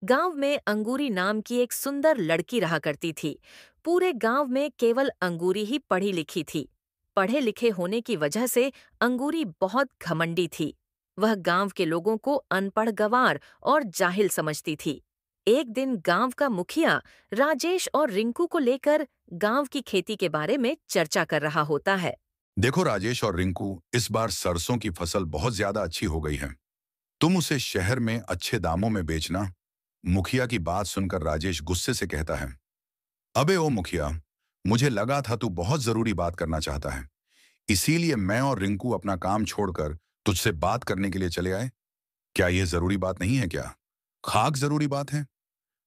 गांव में अंगूरी नाम की एक सुंदर लड़की रहा करती थी। पूरे गांव में केवल अंगूरी ही पढ़ी लिखी थी। पढ़े लिखे होने की वजह से अंगूरी बहुत घमंडी थी। वह गांव के लोगों को अनपढ़ गंवार और जाहिल समझती थी। एक दिन गांव का मुखिया राजेश और रिंकू को लेकर गांव की खेती के बारे में चर्चा कर रहा होता है। देखो राजेश और रिंकू, इस बार सरसों की फसल बहुत ज्यादा अच्छी हो गई है। तुम उसे शहर में अच्छे दामों में बेचना। मुखिया की बात सुनकर राजेश गुस्से से कहता है, अबे ओ मुखिया, मुझे लगा था तू बहुत जरूरी बात करना चाहता है। इसीलिए मैं और रिंकू अपना काम छोड़कर तुझसे बात करने के लिए चले आए। क्या यह जरूरी बात नहीं है क्या? खाक जरूरी बात है।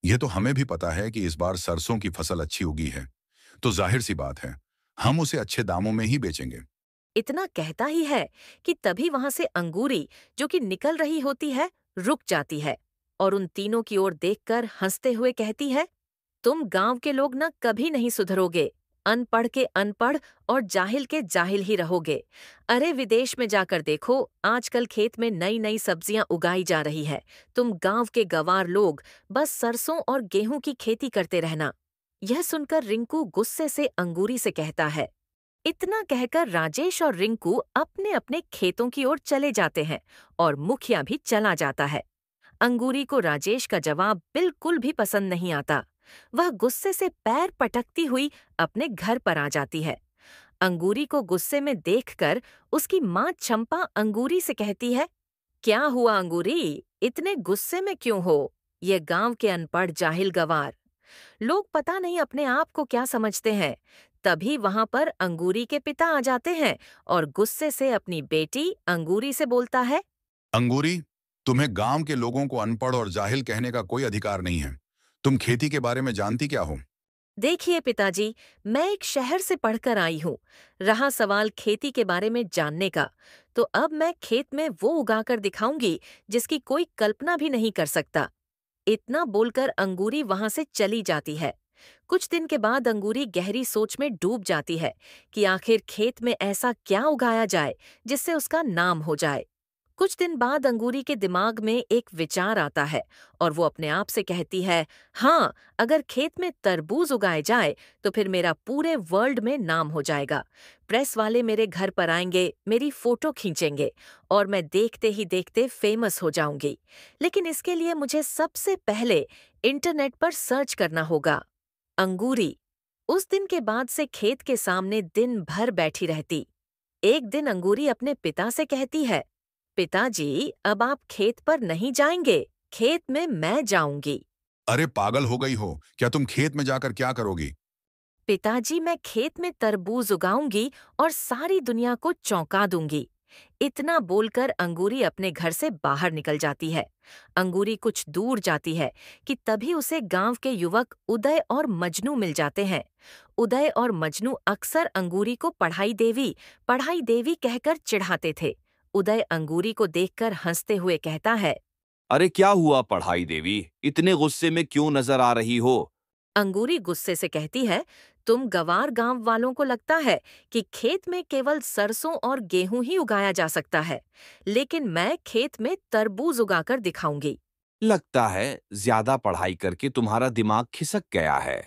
यह तो हमें भी पता है कि इस बार सरसों की फसल अच्छी उगी है, तो जाहिर सी बात है, हम उसे अच्छे दामों में ही बेचेंगे। इतना कहता ही है कि तभी वहां से अंगूरी, जो कि निकल रही होती है, रुक जाती है और उन तीनों की ओर देखकर हंसते हुए कहती है, तुम गांव के लोग ना कभी नहीं सुधरोगे। अनपढ़ के अनपढ़ और जाहिल के जाहिल ही रहोगे। अरे विदेश में जाकर देखो, आजकल खेत में नई नई सब्जियां उगाई जा रही है। तुम गांव के गंवार लोग बस सरसों और गेहूं की खेती करते रहना। यह सुनकर रिंकू गुस्से से अंगूरी से कहता है। इतना कहकर राजेश और रिंकू अपने अपने खेतों की ओर चले जाते हैं और मुखिया भी चला जाता है। अंगूरी को राजेश का जवाब बिल्कुल भी पसंद नहीं आता। वह गुस्से से पैर पटकती हुई अपने घर पर आ जाती है। अंगूरी को गुस्से में देखकर उसकी माँ चंपा अंगूरी से कहती है, क्या हुआ अंगूरी, इतने गुस्से में क्यों हो? ये गांव के अनपढ़ जाहिल गवार लोग पता नहीं अपने आप को क्या समझते हैं। तभी वहां पर अंगूरी के पिता आ जाते हैं और गुस्से से अपनी बेटी अंगूरी से बोलता है। अंगूरी, तुम्हें गांव के लोगों को अनपढ़ और जाहिल कहने का कोई अधिकार नहीं है। तुम खेती के बारे में जानती क्या हो? देखिए पिताजी, मैं एक शहर से पढ़कर आई हूँ। रहा सवाल खेती के बारे में जानने का, तो अब मैं खेत में वो उगाकर दिखाऊंगी जिसकी कोई कल्पना भी नहीं कर सकता। इतना बोलकर अंगूरी वहां से चली जाती है। कुछ दिन के बाद अंगूरी गहरी सोच में डूब जाती है कि आखिर खेत में ऐसा क्या उगाया जाए जिससे उसका नाम हो जाए। कुछ दिन बाद अंगूरी के दिमाग में एक विचार आता है और वो अपने आप से कहती है, हाँ, अगर खेत में तरबूज उगाए जाए तो फिर मेरा पूरे वर्ल्ड में नाम हो जाएगा। प्रेस वाले मेरे घर पर आएंगे, मेरी फोटो खींचेंगे और मैं देखते ही देखते फेमस हो जाऊंगी। लेकिन इसके लिए मुझे सबसे पहले इंटरनेट पर सर्च करना होगा। अंगूरी उस दिन के बाद से खेत के सामने दिन भर बैठी रहती। एक दिन अंगूरी अपने पिता से कहती है, पिताजी, अब आप खेत पर नहीं जाएंगे, खेत में मैं जाऊंगी। अरे पागल हो गई हो क्या? तुम खेत में जाकर क्या करोगी? पिताजी, मैं खेत में तरबूज उगाऊंगी और सारी दुनिया को चौंका दूंगी। इतना बोलकर अंगूरी अपने घर से बाहर निकल जाती है। अंगूरी कुछ दूर जाती है कि तभी उसे गांव के युवक उदय और मजनू मिल जाते हैं। उदय और मजनू अक्सर अंगूरी को पढ़ाई देवी कहकर चिढ़ाते थे। उदय अंगूरी को देखकर हंसते हुए कहता है। अरे क्या हुआ पढ़ाई देवी, इतने गुस्से में क्यों नजर आ रही हो? अंगूरी गुस्से से कहती है, तुम गवार गांव वालों को लगता है कि खेत में केवल सरसों और गेहूं ही उगाया जा सकता है, लेकिन मैं खेत में तरबूज उगाकर दिखाऊंगी। लगता है ज्यादा पढ़ाई करके तुम्हारा दिमाग खिसक गया है।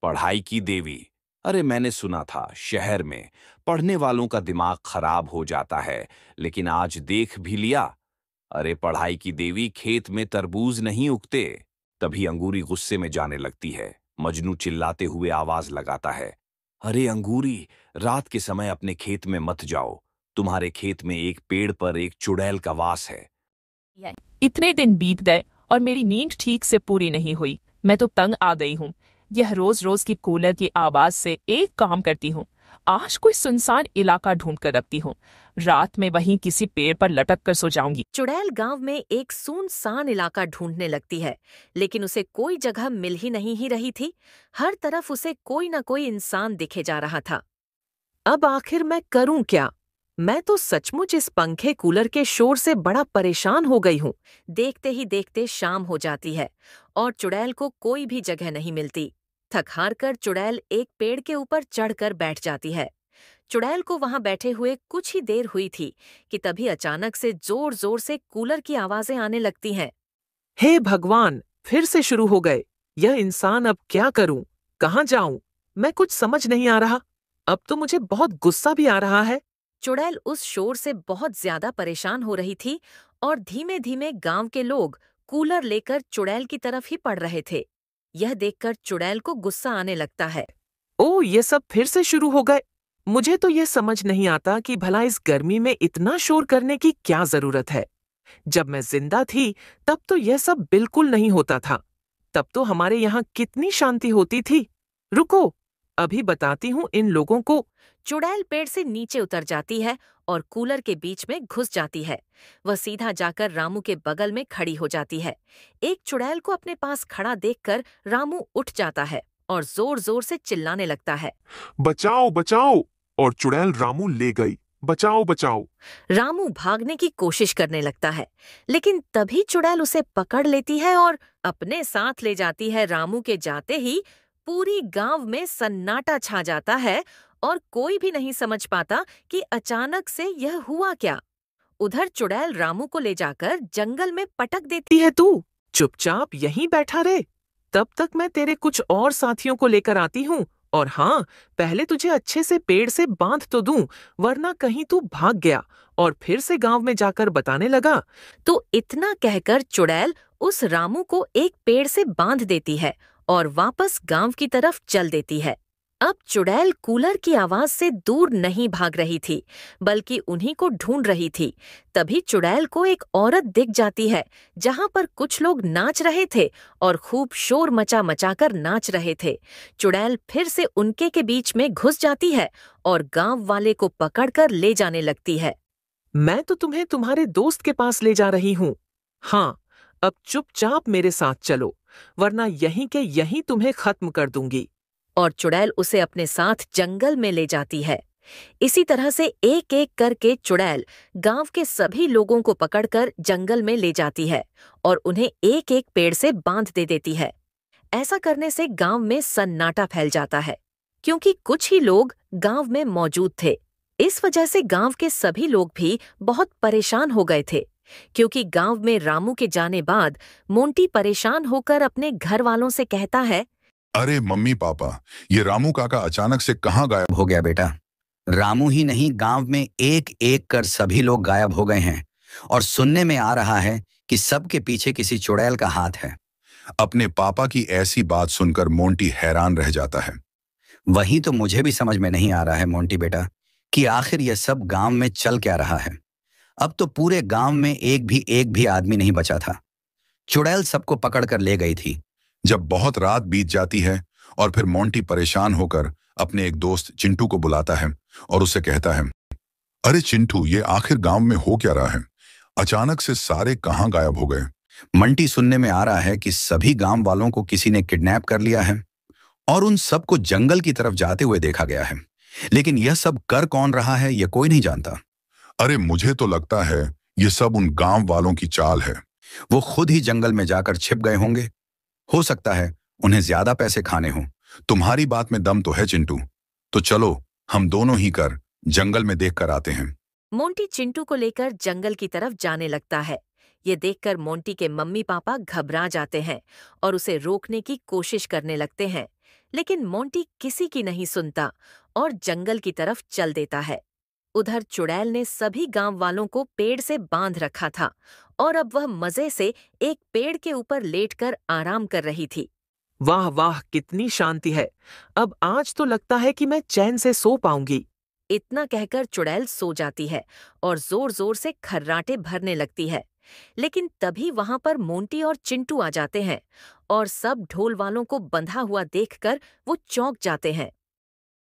पढ़ाई की देवी। अरे मैंने सुना था शहर में पढ़ने वालों का दिमाग खराब हो जाता है, लेकिन आज देख भी लिया। अरे पढ़ाई की देवी, खेत में तरबूज नहीं उगते। तभी अंगूरी गुस्से में जाने लगती है। मजनू चिल्लाते हुए आवाज लगाता है, अरे अंगूरी, रात के समय अपने खेत में मत जाओ। तुम्हारे खेत में एक पेड़ पर एक चुड़ैल का वास है। इतने दिन बीत गए और मेरी नींद ठीक से पूरी नहीं हुई। मैं तो तंग आ गई हूँ। यह रोज रोज की कूलर की आवाज से एक काम करती हूँ, आज कोई सुनसान इलाका ढूंढ कर रखती हूँ। रात में वहीं किसी पेड़ पर लटक कर सो जाऊंगी। चुड़ैल गांव में एक सुनसान इलाका ढूंढने लगती है, लेकिन उसे कोई जगह मिल ही नहीं ही रही थी। हर तरफ उसे कोई न कोई इंसान दिखे जा रहा था। अब आखिर मैं करूं क्या? मैं तो सचमुच इस पंखे कूलर के शोर से बड़ा परेशान हो गई हूँ। देखते ही देखते शाम हो जाती है और चुड़ैल को कोई भी जगह नहीं मिलती। थक हार कर चुड़ैल एक पेड़ के ऊपर चढ़कर बैठ जाती है। चुड़ैल को वहां बैठे हुए कुछ ही देर हुई थी कि तभी अचानक से जोर जोर से कूलर की आवाजें आने लगती हैं। हे भगवान, फिर से शुरू हो गए। यह इंसान, अब क्या करूं? कहाँ जाऊं? मैं कुछ समझ नहीं आ रहा। अब तो मुझे बहुत गुस्सा भी आ रहा है। चुड़ैल उस शोर से बहुत ज्यादा परेशान हो रही थी और धीमे धीमे गांव के लोग कूलर लेकर चुड़ैल की तरफ ही पड़ रहे थे। यह देखकर चुड़ैल को गुस्सा आने लगता है। ओ, ये सब फिर से शुरू हो गए। मुझे तो ये समझ नहीं आता कि भला इस गर्मी में इतना शोर करने की क्या जरूरत है। जब मैं जिंदा थी तब तो यह सब बिल्कुल नहीं होता था। तब तो हमारे यहाँ कितनी शांति होती थी। रुको, अभी बताती हूँ इन लोगों को। चुड़ैल पेड़ से नीचे उतर जाती है और कूलर के बीच में घुस जाती है। वह सीधा जाकर रामू के बगल में खड़ी हो जाती है। एक चुड़ैल को अपने पास खड़ा देखकर रामू उठ जाता है और जोर जोर से चिल्लाने लगता है, बचाओ बचाओ! और चुड़ैल रामू ले गई। बचाओ बचाओ! रामू भागने की कोशिश करने लगता है, लेकिन तभी चुड़ैल उसे पकड़ लेती है और अपने साथ ले जाती है। रामू के जाते ही पूरी गांव में सन्नाटा छा जाता है और कोई भी नहीं समझ पाता कि अचानक से यह हुआ क्या। उधर चुड़ैल रामू को ले जाकर जंगल में पटक देती। है तू चुपचाप यहीं बैठा रहे, तब तक मैं तेरे कुछ और साथियों को लेकर आती हूँ। और हाँ, पहले तुझे अच्छे से पेड़ से बांध तो दूं, वरना कहीं तू भाग गया और फिर से गांव में जाकर बताने लगा। तो इतना कहकर चुड़ैल उस रामू को एक पेड़ से बांध देती है और वापस गांव की तरफ चल देती है। अब चुड़ैल कूलर की आवाज से दूर नहीं भाग रही थी, बल्कि उन्हीं को ढूंढ रही थी। तभी चुड़ैल को एक औरत दिख जाती है, जहां पर कुछ लोग नाच रहे थे और खूब शोर मचा मचाकर नाच रहे थे। चुड़ैल फिर से उनके के बीच में घुस जाती है और गांव वाले को पकड़कर ले जाने लगती है। मैं तो तुम्हें तुम्हारे दोस्त के पास ले जा रही हूँ। हाँ, अब चुपचाप मेरे साथ चलो, वरना यहीं के यहीं तुम्हें खत्म कर दूंगी। और चुड़ैल उसे अपने साथ जंगल में ले जाती है। इसी तरह से एक एक करके चुड़ैल गांव के सभी लोगों को पकड़कर जंगल में ले जाती है और उन्हें एक एक पेड़ से बांध दे देती है। ऐसा करने से गांव में सन्नाटा फैल जाता है, क्योंकि कुछ ही लोग गांव में मौजूद थे। इस वजह से गांव के सभी लोग भी बहुत परेशान हो गए थे, क्योंकि गांव में रामू के जाने बाद मोंटी परेशान होकर अपने घर वालों से कहता है, अरे मम्मी पापा, ये रामू काका अचानक से कहाँ गायब हो गया बेटा? रामू ही नहीं, गांव में एक एक कर सभी लोग गायब हो गए हैं और सुनने में आ रहा है कि सबके पीछे किसी चुड़ैल का हाथ है। अपने पापा की ऐसी बात सुनकर मोंटी हैरान रह जाता है। वही तो मुझे भी समझ में नहीं आ रहा है मोंटी बेटा, कि आखिर यह सब गांव में चल क्या रहा है। अब तो पूरे गांव में एक भी आदमी नहीं बचा था। चुड़ैल सबको पकड़ कर ले गई थी। जब बहुत रात बीत जाती है और फिर मोंटी परेशान होकर अपने एक दोस्त चिंटू को बुलाता है और उसे कहता है, अरे चिंटू, ये आखिर गांव में हो क्या रहा है? अचानक से सारे कहाँ गायब हो गए? मंटी, सुनने में आ रहा है कि सभी गांव वालों को किसी ने किडनैप कर लिया है और उन सबको जंगल की तरफ जाते हुए देखा गया है। लेकिन यह सब कर कौन रहा है, यह कोई नहीं जानता। अरे मुझे तो लगता है ये सब उन गांव वालों की चाल है। वो खुद ही जंगल में जाकर छिप गए होंगे। हो सकता है उन्हें ज्यादा पैसे खाने हों। तुम्हारी बात में दम तो है चिंटू, तो चलो हम दोनों ही कर जंगल में देख कर आते हैं। मोंटी चिंटू को लेकर जंगल की तरफ जाने लगता है। ये देखकर मोंटी के मम्मी पापा घबरा जाते हैं और उसे रोकने की कोशिश करने लगते हैं, लेकिन मोंटी किसी की नहीं सुनता और जंगल की तरफ चल देता है। उधर चुड़ैल ने सभी गांव वालों को पेड़ से बांध रखा था और अब वह मजे से एक पेड़ के ऊपर लेटकर आराम कर रही थी। वाह वाह, कितनी शांति है। अब आज तो लगता है कि मैं चैन से सो पाऊंगी। इतना कहकर चुड़ैल सो जाती है और जोर जोर से खर्राटे भरने लगती है। लेकिन तभी वहां पर मोंटी और चिंटू आ जाते हैं और सब ढोल वालों को बंधा हुआ देखकर वो चौंक जाते हैं।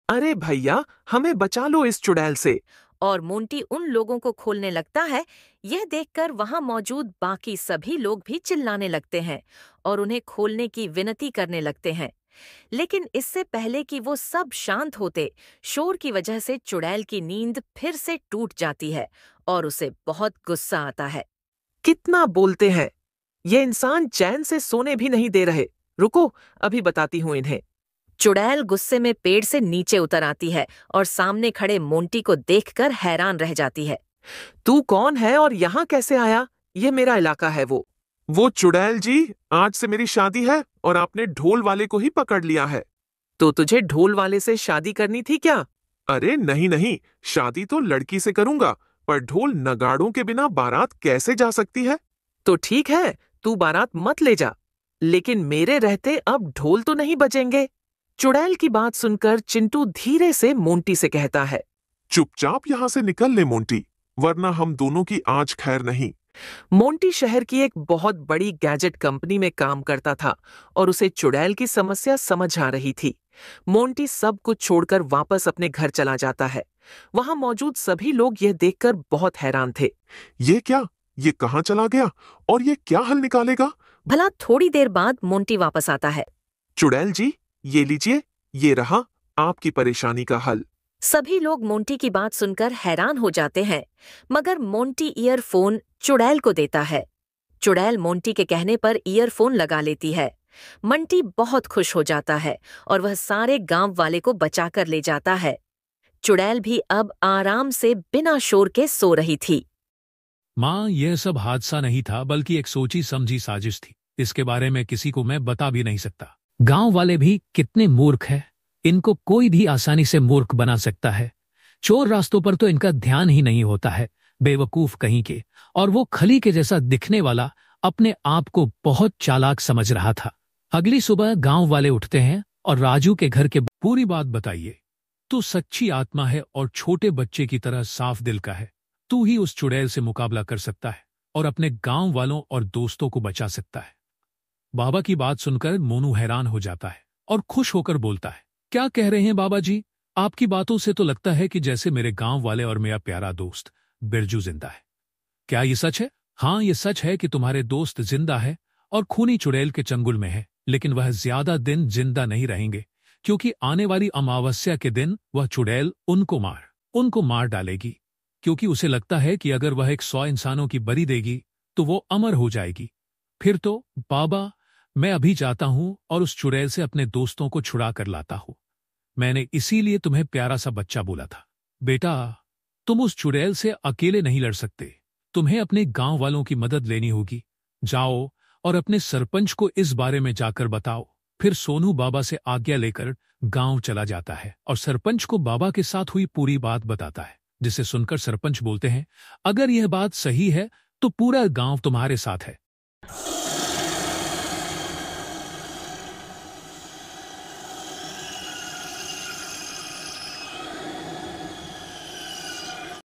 अरे भैया, हमें बचा लो इस चुड़ैल से। और मोंटी उन लोगों को खोलने लगता है। यह देखकर वहां मौजूद बाकी सभी लोग भी चिल्लाने लगते हैं और उन्हें खोलने की विनती करने लगते हैं। लेकिन इससे पहले कि वो सब शांत होते, शोर की वजह से चुड़ैल की नींद फिर से टूट जाती है और उसे बहुत गुस्सा आता है। कितना बोलते हैं, ये इंसान चैन से सोने भी नहीं दे रहे। रुको, अभी बताती हूँ इन्हें। चुड़ैल गुस्से में पेड़ से नीचे उतर आती है और सामने खड़े मोंटी को देखकर हैरान रह जाती है। तू कौन है और यहाँ कैसे आया? ये मेरा इलाका है वो। वो चुड़ैल जी, आज से मेरी शादी है और आपने ढोल वाले को ही पकड़ लिया है। तो तुझे ढोल वाले से शादी करनी थी क्या? अरे नहीं नहीं, शादी तो लड़की से करूंगा, पर ढोल नगाड़ों के बिना बारात कैसे जा सकती है? तो ठीक है, तू बारात मत ले जा, लेकिन मेरे रहते अब ढोल तो नहीं बजेंगे। चुड़ैल की बात सुनकर चिंटू धीरे से मोंटी से कहता है, चुपचाप यहाँ से निकल ले मोंटी, वरना हम दोनों की आज खैर नहीं। मोंटी शहर की एक बहुत बड़ी गैजेट कंपनी में काम करता था और उसे चुड़ैल की समस्या समझ आ रही थी। मोंटी सब कुछ छोड़कर वापस अपने घर चला जाता है। वहां मौजूद सभी लोग यह देखकर बहुत हैरान थे। ये क्या? ये कहाँ चला गया और ये क्या हल निकालेगा? भला थोड़ी देर बाद मोंटी वापस आता है। चुड़ैल जी, ये लीजिए, ये रहा आपकी परेशानी का हल। सभी लोग मोंटी की बात सुनकर हैरान हो जाते हैं, मगर मोंटी ईयरफोन चुड़ैल को देता है। चुड़ैल मोंटी के कहने पर ईयरफोन लगा लेती है। मंटी बहुत खुश हो जाता है और वह सारे गांव वाले को बचाकर ले जाता है। चुड़ैल भी अब आराम से बिना शोर के सो रही थी। माँ, यह सब हादसा नहीं था, बल्कि एक सोची समझी साजिश थी। इसके बारे में किसी को मैं बता भी नहीं सकता। गांव वाले भी कितने मूर्ख हैं। इनको कोई भी आसानी से मूर्ख बना सकता है। चोर रास्तों पर तो इनका ध्यान ही नहीं होता है, बेवकूफ कहीं के। और वो खली के जैसा दिखने वाला अपने आप को बहुत चालाक समझ रहा था। अगली सुबह गांव वाले उठते हैं और राजू के घर के पूरी बात बताइए। तू सच्ची आत्मा है और छोटे बच्चे की तरह साफ दिल का है। तू ही उस चुड़ैल से मुकाबला कर सकता है और अपने गांव वालों और दोस्तों को बचा सकता है। बाबा की बात सुनकर मोनू हैरान हो जाता है और खुश होकर बोलता है, क्या कह रहे हैं बाबा जी? आपकी बातों से तो लगता है कि जैसे मेरे गांव वाले और मेरा प्यारा दोस्त बिरजू जिंदा है। क्या ये सच है? हाँ, ये सच है कि तुम्हारे दोस्त जिंदा है और खूनी चुड़ैल के चंगुल में है, लेकिन वह ज्यादा दिन जिंदा नहीं रहेंगे, क्योंकि आने वाली अमावस्या के दिन वह चुड़ैल उनको मार डालेगी, क्योंकि उसे लगता है कि अगर वह 100 इंसानों की बलि देगी तो वो अमर हो जाएगी। फिर तो बाबा, मैं अभी जाता हूं और उस चुड़ैल से अपने दोस्तों को छुड़ा कर लाता हूं। मैंने इसीलिए तुम्हें प्यारा सा बच्चा बोला था। बेटा, तुम उस चुड़ैल से अकेले नहीं लड़ सकते। तुम्हें अपने गांव वालों की मदद लेनी होगी। जाओ और अपने सरपंच को इस बारे में जाकर बताओ। फिर सोनू बाबा से आज्ञा लेकर गांव चला जाता है और सरपंच को बाबा के साथ हुई पूरी बात बताता है, जिसे सुनकर सरपंच बोलते हैं, अगर यह बात सही है तो पूरा गांव तुम्हारे साथ है।